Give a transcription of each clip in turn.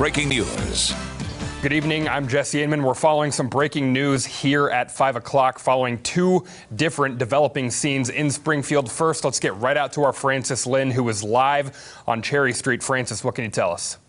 breaking news. Good evening, I'm Jesse Inman. We're following some breaking news here at 5 o'clock following two different developing scenes in Springfield. First, let's get right out to our Francis Lynn, who is live on Cherry Street. Francis, what can you tell us?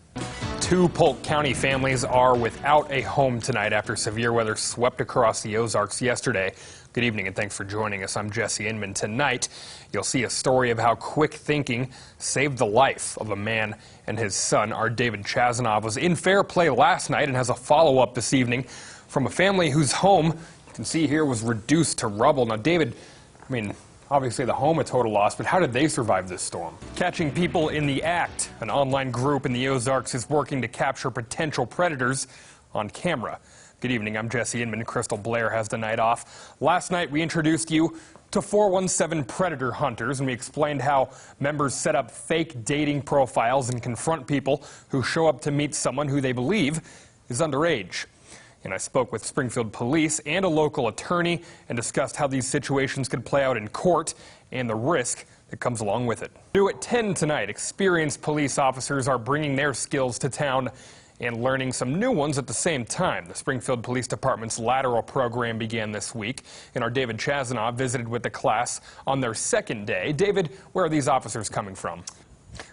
Two Polk County families are without a home tonight after severe weather swept across the Ozarks yesterday. Good evening and thanks for joining us. I'm Jesse Inman. Tonight, you'll see a story of how quick thinking saved the life of a man and his son. Our David Chazanov was in fair play last night and has a follow-up this evening from a family whose home, you can see here, was reduced to rubble. Now, David, obviously the home a total loss, but how did they survive this storm? Catching people in the act. An online group in the Ozarks is working to capture potential predators on camera. Good evening, I'm Jesse Inman. Crystal Blair has the night off. Last night we introduced you to 417 predator hunters, and we explained how members set up fake dating profiles and confront people who show up to meet someone who they believe is underage. And I spoke with Springfield police and a local attorney and discussed how these situations could play out in court and the risk that comes along with it. New at 10 tonight, experienced police officers are bringing their skills to town and learning some new ones at the same time. The Springfield Police Department's lateral program began this week, and our David Chazanov visited with the class on their second day. David, where are these officers coming from?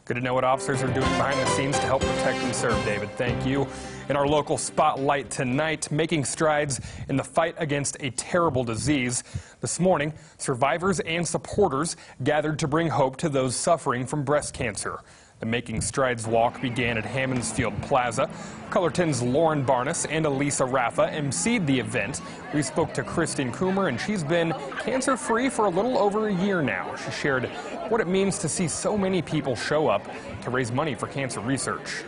Good to know what officers are doing behind the scenes to help protect and serve, David. Thank you. In our local spotlight tonight, making strides in the fight against a terrible disease. This morning, survivors and supporters gathered to bring hope to those suffering from breast cancer. The Making Strides walk began at Hammondsfield Plaza. KOLR10's Lauren Barnes and Elisa Raffa emceed the event. We spoke to Kristen Coomer, and she's been cancer-free for a little over a year now. She shared what it means to see so many people show up to raise money for cancer research.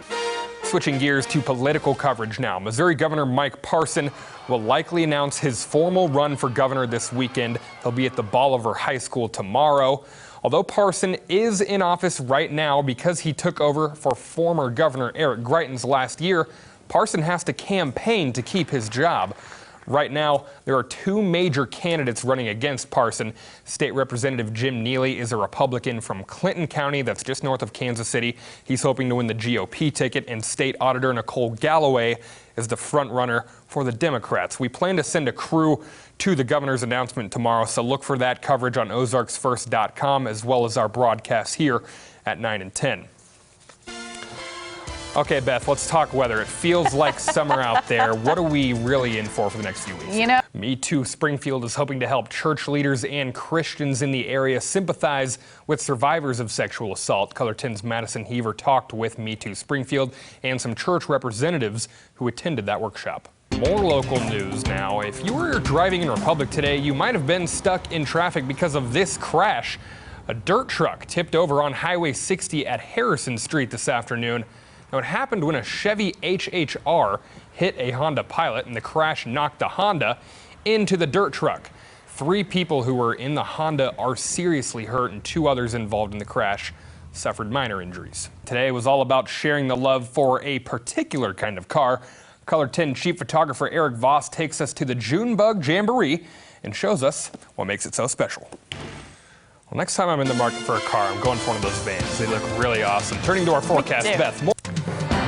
Switching gears to political coverage now. Missouri Governor Mike Parson will likely announce his formal run for governor this weekend. He'll be at the Bolivar High School tomorrow. Although Parson is in office right now because he took over for former Governor Eric Greitens last year, Parson has to campaign to keep his job. Right now, there are two major candidates running against Parson. State Representative Jim Neely is a Republican from Clinton County, that's just north of Kansas City. He's hoping to win the GOP ticket, and State Auditor Nicole Galloway is the front runner for the Democrats. We plan to send a crew to the governor's announcement tomorrow, so look for that coverage on ozarksfirst.com as well as our broadcasts here at 9 and 10. Okay, Beth, let's talk weather. It feels like summer out there. What are we really in for the next few weeks? Me Too Springfield is hoping to help church leaders and Christians in the area sympathize with survivors of sexual assault. KOLR10's Madison Heaver talked with Me Too Springfield and some church representatives who attended that workshop. More local news now. If you were driving in Republic today, you might have been stuck in traffic because of this crash. A dirt truck tipped over on Highway 60 at Harrison Street this afternoon. Now, it happened when a Chevy HHR hit a Honda Pilot, and the crash knocked the Honda into the dirt truck. 3 people who were in the Honda are seriously hurt, and 2 others involved in the crash suffered minor injuries. Today was all about sharing the love for a particular kind of car. KOLR10 chief photographer Eric Voss takes us to the Junebug Jamboree and shows us what makes it so special. Well, next time I'm in the market for a car, I'm going for one of those vans. They look really awesome. Turning to our forecast, Beth.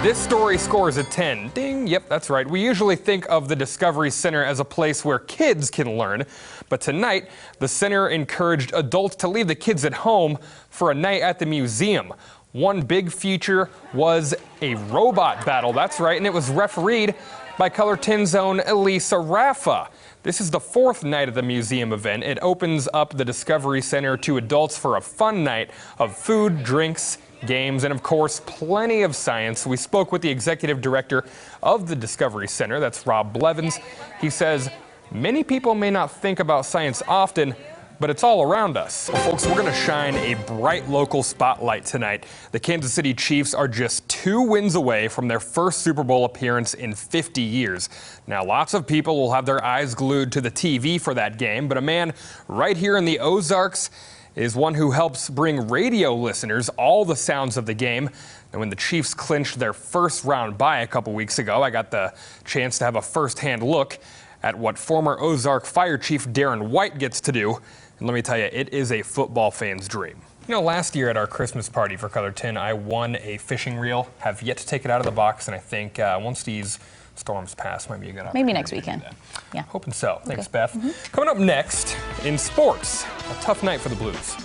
This story scores a 10. Ding. Yep, that's right. We usually think of the Discovery Center as a place where kids can learn. But tonight, the center encouraged adults to leave the kids at home for a night at the museum. One big feature was a robot battle. That's right. And it was refereed by KOLR10's own Elisa Raffa. This is the 4th night of the museum event. It opens up the Discovery Center to adults for a fun night of food, drinks, games, and of course, plenty of science. We spoke with the executive director of the Discovery Center, that's Rob Blevins. He says, many people may not think about science often, but it's all around us. Well, folks, we're going to shine a bright local spotlight tonight. The Kansas City Chiefs are just 2 wins away from their first Super Bowl appearance in 50 years. Now, lots of people will have their eyes glued to the TV for that game, but a man right here in the Ozarks is one who helps bring radio listeners all the sounds of the game. And when the Chiefs clinched their first round bye a couple weeks ago, I got the chance to have a first-hand look at what former Ozark Fire Chief Darren White gets to do. And let me tell you, it is a football fan's dream. You know, last year at our Christmas party for KOLR10, I won a fishing reel. Have yet to take it out of the box, and I think once these storms pass, might be a good opportunity. Maybe next weekend. Yeah. Hoping so. Thanks, Beth. Coming up next, in sports, a tough night for the Blues.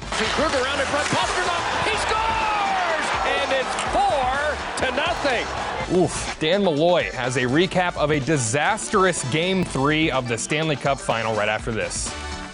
Kruger around in front, Pasternak, he scores! And it's 4-0. Oof, Dan Malloy has a recap of a disastrous Game 3 of the Stanley Cup Final right after this.